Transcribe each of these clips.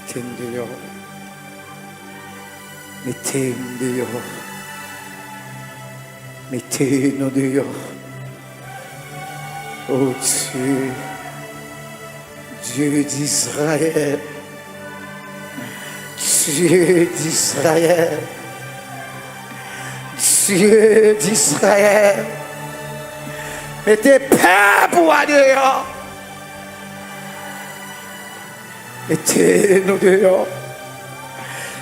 Mettez-nous dehors. Mettez-nous dehors. Mettez-nous dehors. Oh Dieu, Dieu d'Israël, Dieu d'Israël, Dieu d'Israël, mettez paix pour dehors. Mettez-nous dehors.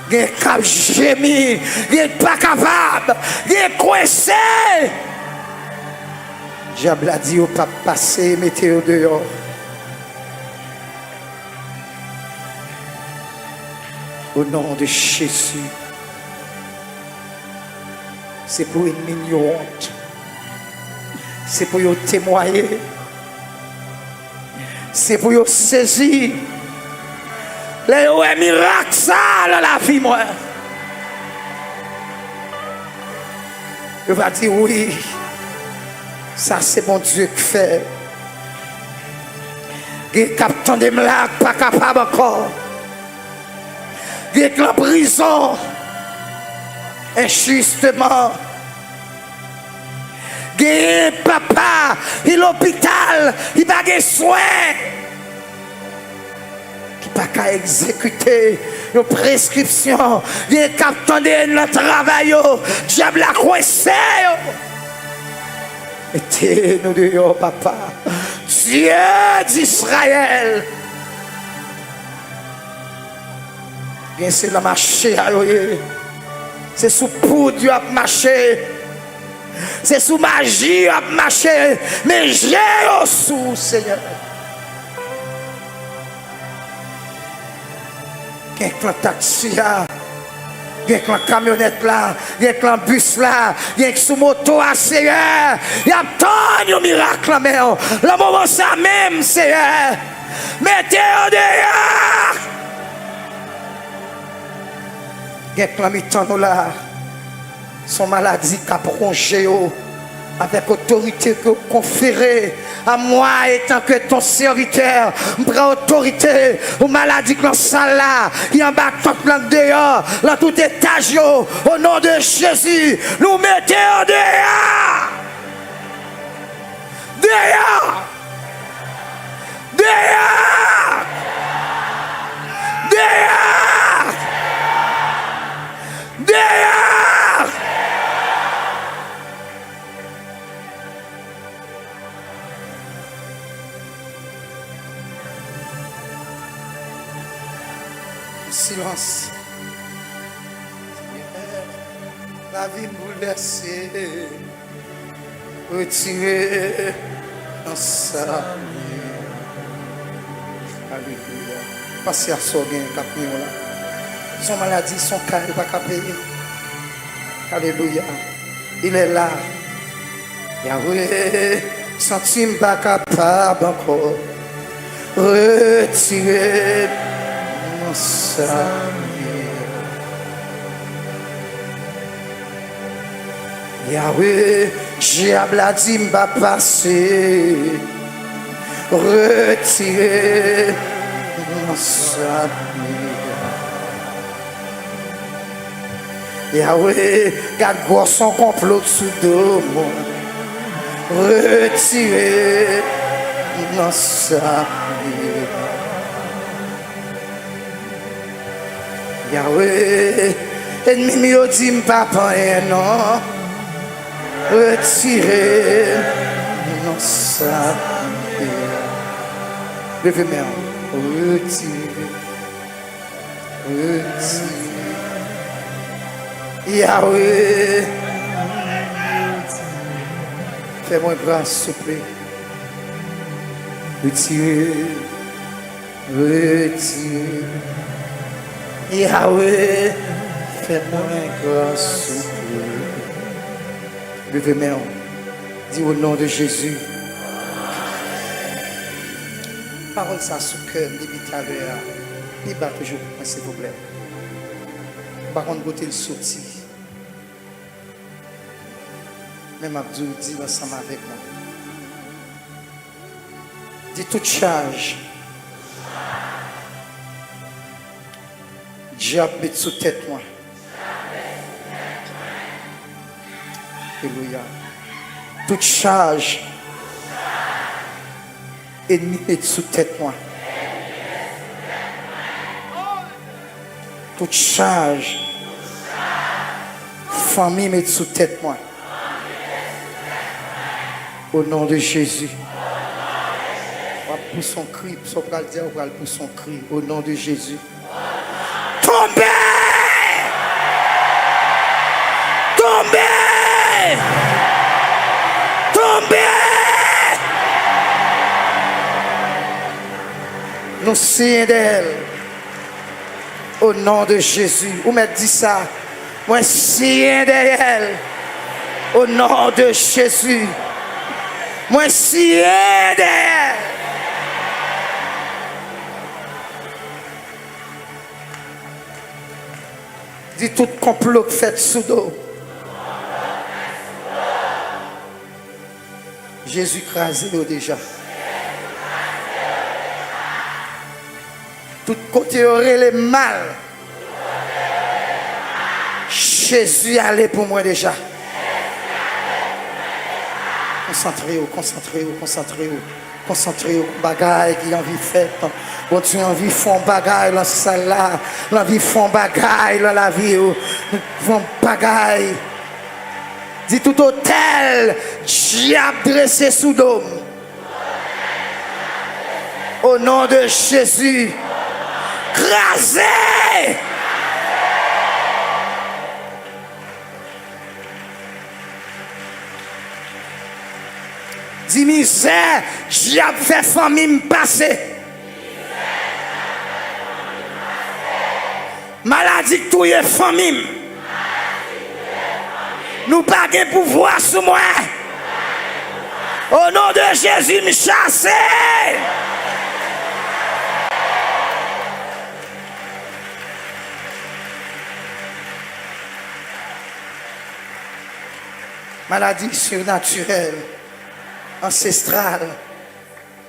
Gen kap gémi, gen pas capable, gen coincé. Diable a dit au pas passer, mettez-le dehors. Au nom de Jésus. C'est pour une honte. C'est pour vous témoigner. C'est pour vous saisir. Les miracles ça dans la vie moi. Je vais dire oui. Ça c'est mon Dieu qui fait. Il captant des miracles pas capable encore. Il est en prison injustement. Il est papa, il est l'hôpital, il n'a pas de soins. Pas qu'à exécuter nos prescriptions, bien qu'attendez notre travail, diable a coincé. Mettez-nous dehors, papa. Dieu d'Israël. Bien, c'est la marché, c'est sous poudre du marché. C'est sous magie du marché. Mais j'ai au sous, Seigneur. Il y a un taxi là, il y a un camionnette là, il y a un bus là, il y a un moto à Seigneur. Il y a tant de miracles là, mais le moment ça même, Seigneur. Mettez-le dehors. Il y a un mi-temps là, son maladie qui a prongé avec autorité que conférée à moi étant que ton serviteur, je prends autorité aux maladies que l'on salle là, qui en bas toute langue dehors, dans tout étage, au nom de Jésus, nous mettons dehors! Dehors! Dehors! Dehors! Dehors! Silence. La vie bouleversée, retirée dans sa vie. Alléluia. Passez à son bien, capillon là. Son maladie, son cas, il ne va pas payer. Alléluia. Il est là. Yahweh, centime pas capable encore. Retiré. Yahweh, diable a dit m'a passer, retirer mon salut. Yahweh, garde son complot sous dos, retirer mon salut. Yahweh, ennemi me dit papa non, retirez non ça. Levez-moi, retirez, retirez. Yahweh, fais-moi grâce s'il te plaît. Retirez, retirez. Yahweh, fais-moi grâce. Levez-moi, dis au nom de Jésus. Parole ça sous cœur, dit à l'heure. Il bat toujours, s'il vous plaît. Par contre, côté le sorti. Même Abdou dit ensemble avec moi. Dis toute charge Diable met sous tête moi. Alléluia. Toute charge. Ennemi met sous tête moi. Toute charge. Famille met sous tête moi. Au nom de Jésus. Pour son cri, pour son cri, au nom de Jésus. Tombez! Tombez! Tombez! Nous signons d'elle. Au nom de Jésus. Vous m'avez dit ça. Moi, signe d'elle. Au nom de Jésus. Moi, signe d'elle. Dis tout complot fait sous dos. Jésus crasé déjà. Tout côté aurait les mal. Jésus allait pour moi déjà. Concentrez-vous, concentrez-vous, concentrez-vous. Concentrez-vous, bagaille qui envie fait. Bon Dieu, envie font bagaille dans cette salle là. L'envie font bagaille dans la vie. Font bagaille. Dis tout hôtel, diable dressé sous dôme. Au nom de Jésus. Crasé. Dis misère, diable fait famille me passer. Maladie que tout est famille. Nous pas de pouvoir sur moi. Au nom de Jésus, me chasser. Maladie surnaturelle, ancestrale.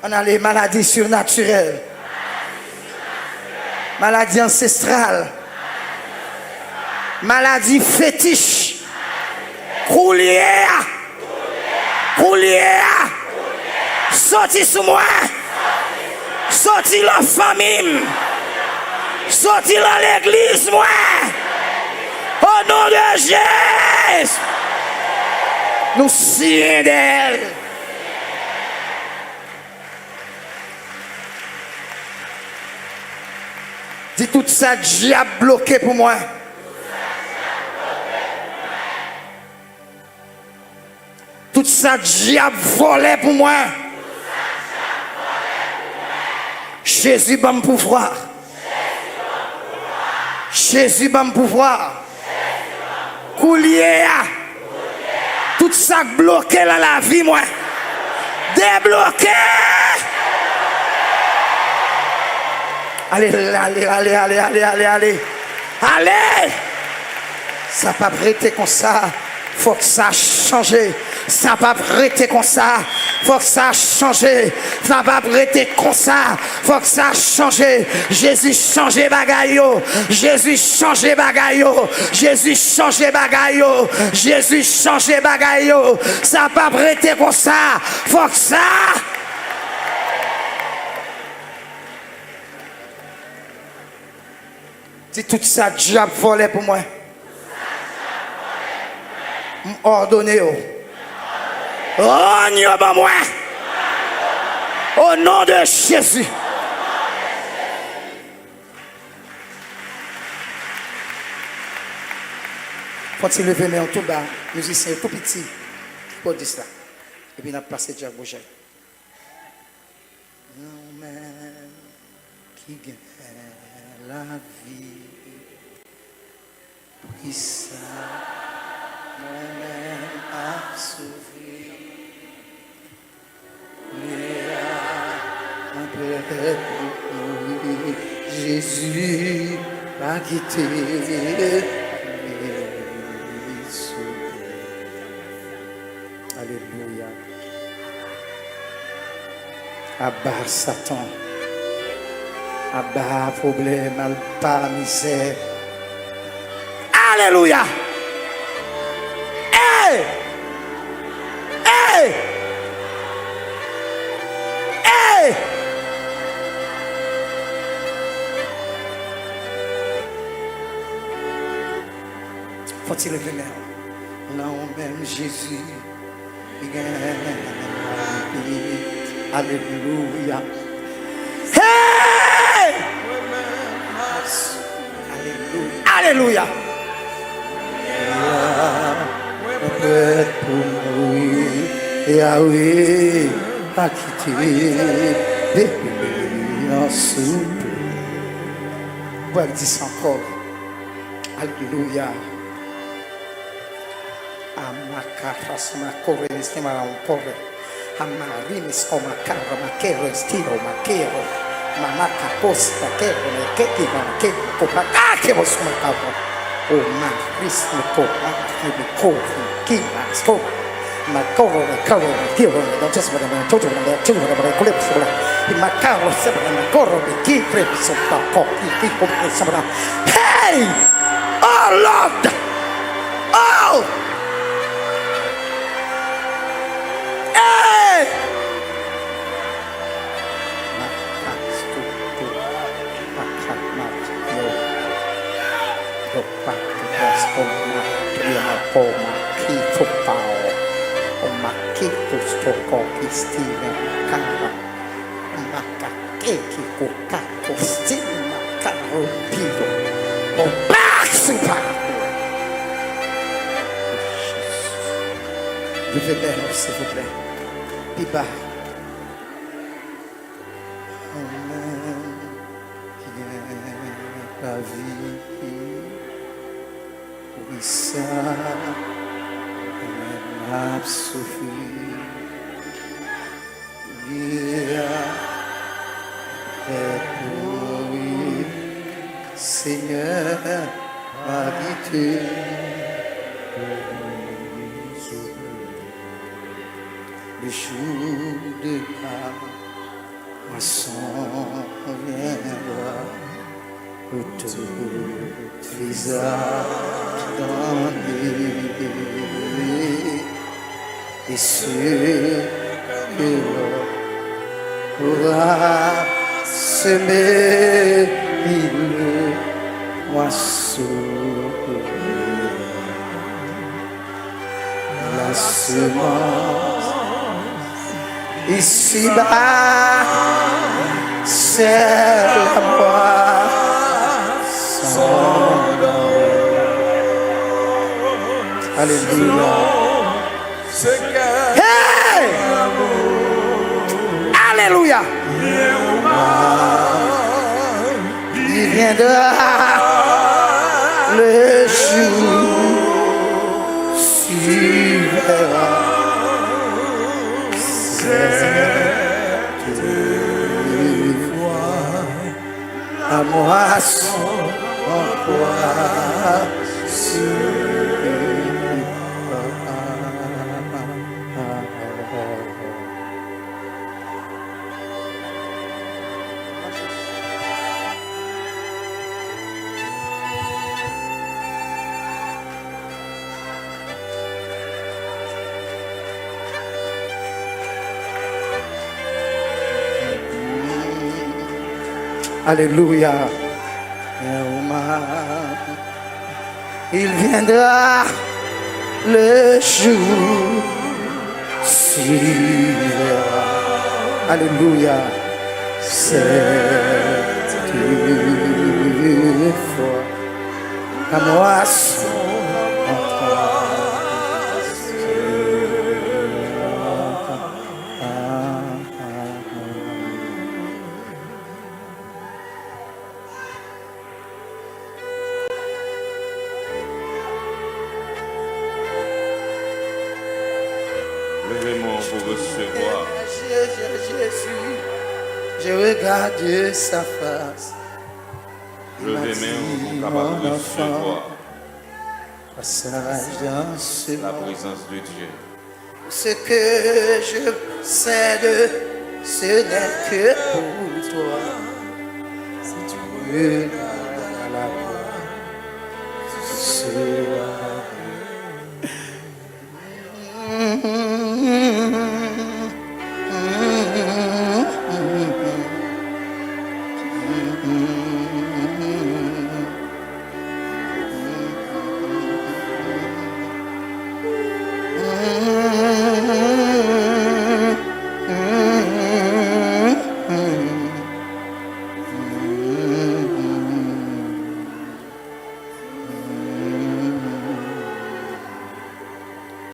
On a les maladies surnaturelles. Maladie ancestrale. Maladie fétiche. Coulière. Coulière. Sorti sous moi. Sorti la famille. Sorti dans l'église, moi. Au nom de Jésus. Nous signons d'elle. Dis tout ça, diable bloqué pour moi. Tout ça, diable volé pour moi. Jésus va me pouvoir. Jésus va me pouvoir. Coulier. Tout ça bloqué dans la vie, moi. Débloqué. Allez, allez, allez, allez, allez, allez, allez. Allez. Ça n'a pas prêté comme ça. Faut que ça change. Ça n'a pas prêté comme ça. Faut que ça change. Ça n'a pas prêté comme ça. Faut que ça change. Jésus change bagayo. Jésus change bagayo. Jésus change bagayo. Jésus change bagayo. Ça n'a pas prêté comme ça. Faut que ça. Si tout ça, diable volé pour moi. Ordonnez. Rogne pour moi. Au nom de Jésus. Quand il lever mais en tout bas, musicien tout petit, pour dire ça. Et puis on a passé Jack Boucher. Non même qui gagne la vie, qui ça moi-même a souffert. Jésus m'a quitté. Alléluia. Abat Satan. Abba, problème, alpa, misère. Alléluia. Hey! Hey! Hey! Faut-il lever les mains? Non, même Jésus. Alléluia. Hey! Alléluia. Alléluia. Yahweh a quitté en soupe. Bon, elle dit encore. Alléluia. Amaka sama kore nisema kore. Amari nisoma kara makero estilo makero. Mamaka posta kero neketi makero kopakake mosuma karo. Oh ma Christ ko ma ko kima sko. Ma koro ne koro ne kiro ne don't just wanna toto ne toto ne collect so la. Ma karo sembra ma koro ne ki crepi so ta ko ki ko sembra. Hey! Oh Lord! Oh! Oma kito pao, oma kito stoko istina kara, oma kakeki kokako stina karo piro, oma super. Levez les mains, s'il vous plaît. Piba. Amen. La vie. Oui, ça. A sofrer, Seigneur, habité. Le jour de la moisson viendra, où tout visage donné. Et ceux que l'on pourra semer le moisseau, la semence ici-bas, c'est la moisson. Alléluia. Hey! Alléluia. Il viendra le jour suivra cette fois la moisson encore sur. Alléluia. Il viendra le jour suivra. Alléluia. Cette fois, la moisson. Je regarde sa face. Levez les mains pour capable de recevoir la présence de Dieu. Ce que je sais de ce n'est que pour toi. à la croix. C'est